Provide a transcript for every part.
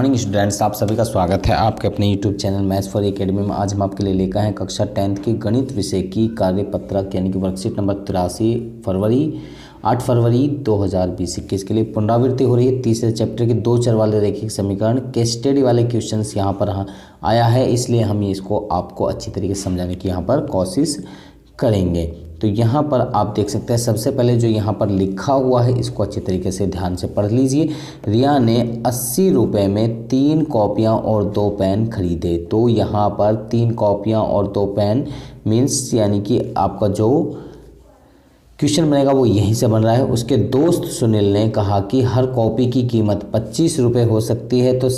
Morning students, आप सभी का स्वागत है आपके अपने YouTube channel maths for academy में। आज हम आपके लिए लेकर हैं कक्षा 10th की गणित विषय की कार्यपत्रक यानी कि वर्कशीट नंबर 8 फरवरी 2020-21 के लिए पुनरावृत्ति हो रही है। तीसरे चैप्टर के 2 चर वाले रैखिक समीकरण के स्टडी वाले क्वेश्चंस यहाँ पर आया है, इसलिए हम इसको आपको अच्छी तरीके से समझाने की यहाँ पर कोशिश करेंगे। तो यहाँ पर आप देख सकते हैं, सबसे पहले जो यहाँ पर लिखा हुआ है इसको अच्छी तरीके से ध्यान से पढ़ लीजिए। रिया ने 80 रुपये में 3 कॉपियाँ और 2 पेन खरीदे। तो यहाँ पर 3 कॉपियाँ और 2 पेन मीन्स यानी कि आपका जो क्वेश्चन बनेगा वो यहीं से बन रहा है। उसके दोस्त सुनील ने कहा कि हर कॉपी की कीमत 25 रुपये हो सकती है, तो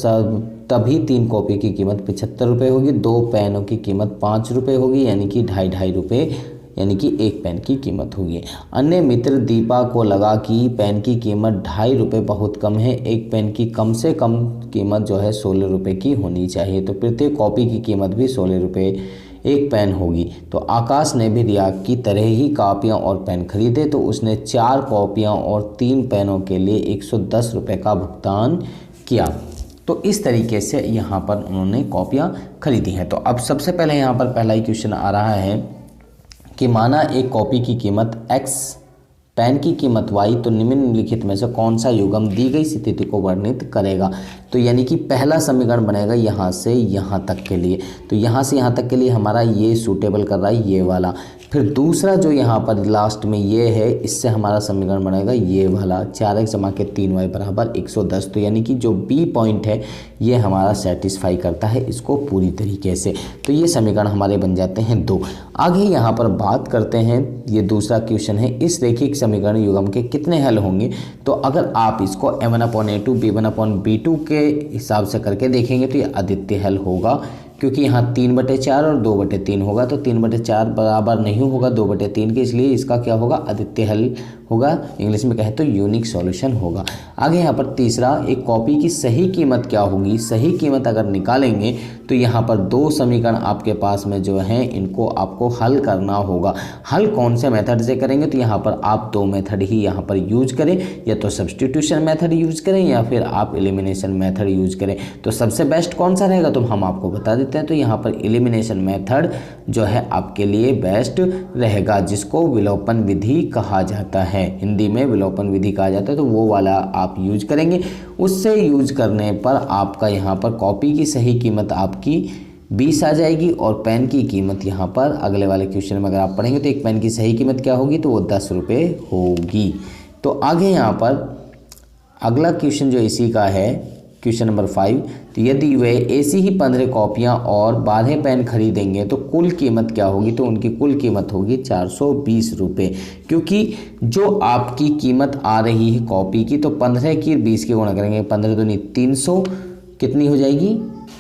तभी 3 कॉपी की कीमत 75 रुपये होगी, 2 पेनों की कीमत 5 रुपये होगी, यानी कि 2.5 रुपये, यानी कि 1 पेन की कीमत होगी। अन्य मित्र दीपा को लगा कि पेन की कीमत 2.5 रुपये बहुत कम है, 1 पेन की कम से कम कीमत जो है 16 रुपये की होनी चाहिए, तो प्रत्येक कॉपी की कीमत भी 16 रुपये 1 पेन होगी। तो आकाश ने भी रिया की तरह ही कॉपियाँ और पेन खरीदे, तो उसने 4 कॉपियाँ और 3 पेनों के लिए 110 रुपये का भुगतान किया। तो इस तरीके से यहाँ पर उन्होंने कॉपियाँ खरीदी हैं। तो अब सबसे पहले यहाँ पर पहला ही क्वेश्चन आ रहा है कि माना एक कॉपी की कीमत x, पेन की कीमत y, तो निम्नलिखित में से कौन सा युग्म दी गई स्थिति को वर्णित करेगा। तो यानी कि पहला समीकरण बनेगा यहाँ से यहाँ तक के लिए, तो यहाँ से यहाँ तक के लिए हमारा ये सूटेबल कर रहा है ये वाला। फिर दूसरा जो यहाँ पर लास्ट में ये है, इससे हमारा समीकरण बनेगा ये वाला 4x जमा के 3y बराबर 110। तो यानी कि जो बी पॉइंट है ये हमारा सेटिस्फाई करता है इसको पूरी तरीके से। तो ये समीकरण हमारे बन जाते हैं 2। आगे यहाँ पर बात करते हैं, ये दूसरा क्वेश्चन है, इस रैखिक समीकरण युग्म के कितने हल होंगे। तो अगर आप इसको m1/a2 b1/b2 के हिसाब से करके देखेंगे तो ये अद्वितीय हल होगा, क्योंकि यहाँ 3/4 और 2/3 होगा, तो 3/4 बराबर नहीं होगा 2/3 के, इसलिए इसका क्या होगा अद्वितीय हल होगा, इंग्लिश में कहें तो यूनिक सॉल्यूशन होगा। आगे यहाँ पर तीसरा, एक कॉपी की सही कीमत क्या होगी। सही कीमत अगर निकालेंगे तो यहाँ पर 2 समीकरण आपके पास में जो हैं इनको आपको हल करना होगा। हल कौन से मेथड से करेंगे, तो यहाँ पर आप 2 मेथड ही यहाँ पर यूज करें, या तो सब्स्टिट्यूशन मेथड यूज करें या फिर आप एलिमिनेशन मेथड यूज करें। तो सबसे बेस्ट कौन सा रहेगा तो हम आपको बता देते हैं। तो यहाँ पर एलिमिनेशन मेथड जो है आपके लिए बेस्ट रहेगा, जिसको विलोपन विधि कहा जाता है, हिंदी में विलोपन विधि कहा जाता है। तो वो वाला आप यूज करेंगे, उससे यूज करने पर आपका यहाँ पर कॉपी की सही कीमत आपकी 20 आ जाएगी, और पेन की कीमत यहाँ पर अगले वाले क्वेश्चन में अगर आप पढ़ेंगे तो एक पेन की सही कीमत क्या होगी, तो वो 10 रुपये होगी। तो आगे यहाँ पर अगला क्वेश्चन जो इसी का है, क्वेश्चन नंबर 5, तो यदि वे ऐसी ही 15 कॉपियाँ और 12 पेन खरीदेंगे तो कुल कीमत क्या होगी। तो उनकी कुल कीमत होगी 420 रुपये, क्योंकि जो आपकी कीमत आ रही है कॉपी की, तो 15 की 20 की गुणा करेंगे, 15 दूनी 300 कितनी हो जाएगी,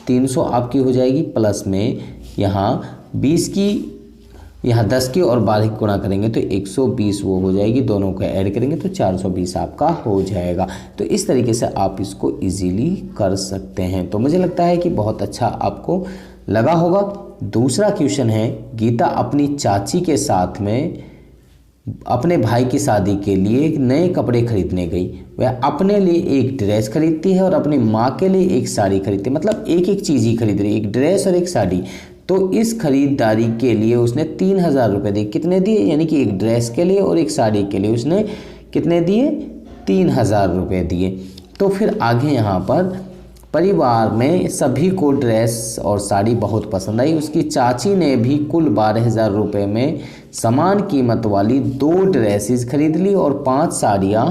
300 आपकी हो जाएगी, प्लस में यहाँ 20 की, यहाँ 10 की और 12 की गुणा करेंगे तो 120 वो हो जाएगी, दोनों को ऐड करेंगे तो 420 आपका हो जाएगा। तो इस तरीके से आप इसको इजीली कर सकते हैं। तो मुझे लगता है कि बहुत अच्छा आपको लगा होगा। दूसरा क्वेश्चन है, गीता अपनी चाची के साथ में अपने भाई की शादी के लिए नए कपड़े खरीदने गई। वह अपने लिए एक ड्रेस खरीदती है और अपनी माँ के लिए एक साड़ी खरीदती है, मतलब एक एक चीज़ ही खरीद रही है, एक ड्रेस और एक साड़ी। तो इस खरीदारी के लिए उसने 3000 रुपये दिए। कितने दिए, यानी कि एक ड्रेस के लिए और एक साड़ी के लिए उसने कितने दिए, 3000 रुपये दिए। तो फिर आगे यहाँ पर परिवार में सभी को ड्रेस और साड़ी बहुत पसंद आई। उसकी चाची ने भी कुल 12,000 रुपये में समान कीमत वाली 2 ड्रेसेस खरीद ली और 5 साड़ियाँ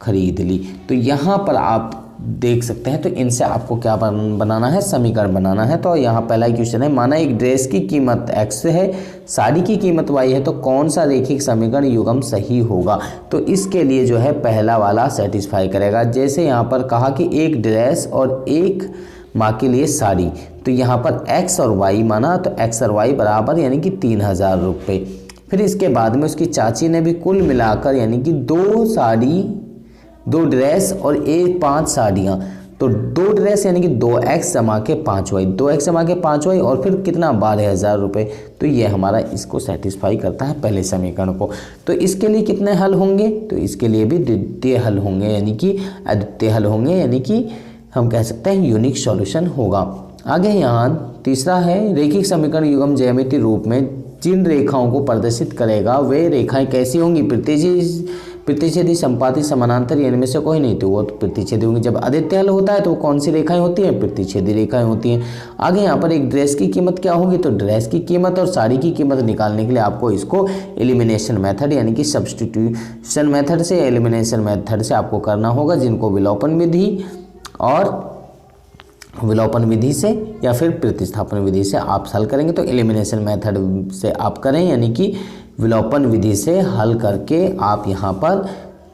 खरीद ली। तो यहाँ पर आप देख सकते हैं, तो इनसे आपको क्या बनाना है, समीकरण बनाना है। तो यहाँ पहला क्वेश्चन है, माना एक ड्रेस की कीमत x है, साड़ी की कीमत y है, तो कौन सा रैखिक समीकरण युग्म सही होगा। तो इसके लिए जो है पहला वाला सेटिस्फाई करेगा। जैसे यहाँ पर कहा कि एक ड्रेस और एक माँ के लिए साड़ी, तो यहाँ पर x और y माना, तो x और y बराबर यानी कि 3000 रुपये। फिर इसके बाद में उसकी चाची ने भी कुल मिलाकर यानी कि 2 साड़ी, 2 ड्रेस और 5 साड़ियाँ, तो 2 ड्रेस यानी कि 2x जमा के 5y, 2x जमा के 5y और फिर कितना 12,000 रुपये। तो ये हमारा इसको सेटिस्फाई करता है पहले समीकरण को। तो इसके लिए कितने हल होंगे, तो इसके लिए भी द्वितीय हल होंगे, यानी कि अद्वितीय हल होंगे, यानी कि हम कह सकते हैं यूनिक सॉल्यूशन होगा। आगे यहाँ तीसरा है रेखिक समीकरण युग्म ज्यामितीय रूप में जिन रेखाओं को प्रदर्शित करेगा वे रेखाएं कैसी होंगी, प्रतिच्छेदी, संपाती, समानांतर, या इनमें से कोई नहीं, तो वो तो प्रतिच्छेदी होंगी। जब आदित्य हल होता है तो वो कौन सी रेखाएं होती हैं, प्रतिच्छेदी रेखाएं होती हैं। आगे यहाँ पर एक ड्रेस की कीमत क्या होगी, तो ड्रेस की कीमत और साड़ी की कीमत निकालने के लिए आपको इसको एलिमिनेशन मेथड यानी कि सब्स्टिट्यूशन मेथड से, एलिमिनेशन मेथड से आपको करना होगा, जिनको विलोपन विधि से या फिर प्रतिस्थापन विधि से आप हल करेंगे। तो एलिमिनेशन मेथड से आप करें, यानी कि विलोपन विधि से हल करके आप यहाँ पर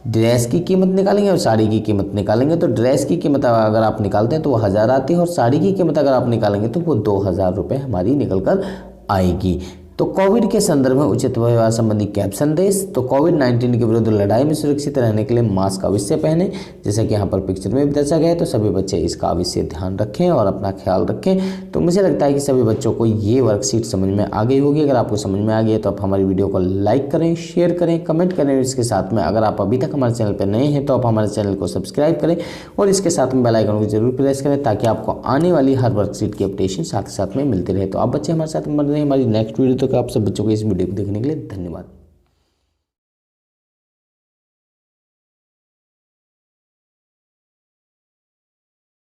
ड्रेस की कीमत निकालेंगे और साड़ी की कीमत निकालेंगे। तो ड्रेस की कीमत अगर आप निकालते हैं तो वो 1000 आती है और साड़ी की कीमत अगर आप निकालेंगे तो वो 2000 रुपये हमारी निकल कर आएगी। तो कोविड के संदर्भ में उचित व्यवहार संबंधी कैप संदेश। तो कोविड-19 के विरुद्ध लड़ाई में सुरक्षित रहने के लिए मास्क अवश्य पहने, जैसा कि यहाँ पर पिक्चर में भी दर्शाया गया है। तो सभी बच्चे इसका अवश्य ध्यान रखें और अपना ख्याल रखें। तो मुझे लगता है कि सभी बच्चों को ये वर्कशीट समझ में आ गई होगी। अगर आपको समझ में आ गई है तो आप हमारी वीडियो को लाइक करें, शेयर करें, कमेंट करें। इसके साथ में अगर आप अभी तक हमारे चैनल पर नए हैं तो आप हमारे चैनल को सब्सक्राइब करें और इसके साथ में बेल आइकन को जरूर प्रेस करें, ताकि आपको आने वाली हर वर्कशीट की अपडेशन साथ में मिलती रहे। तो आप बच्चे हमारे साथ बन रहे हैं। हमारी नेक्स्ट वीडियो तक आप सब बच्चों को इस वीडियो को देखने के लिए धन्यवाद।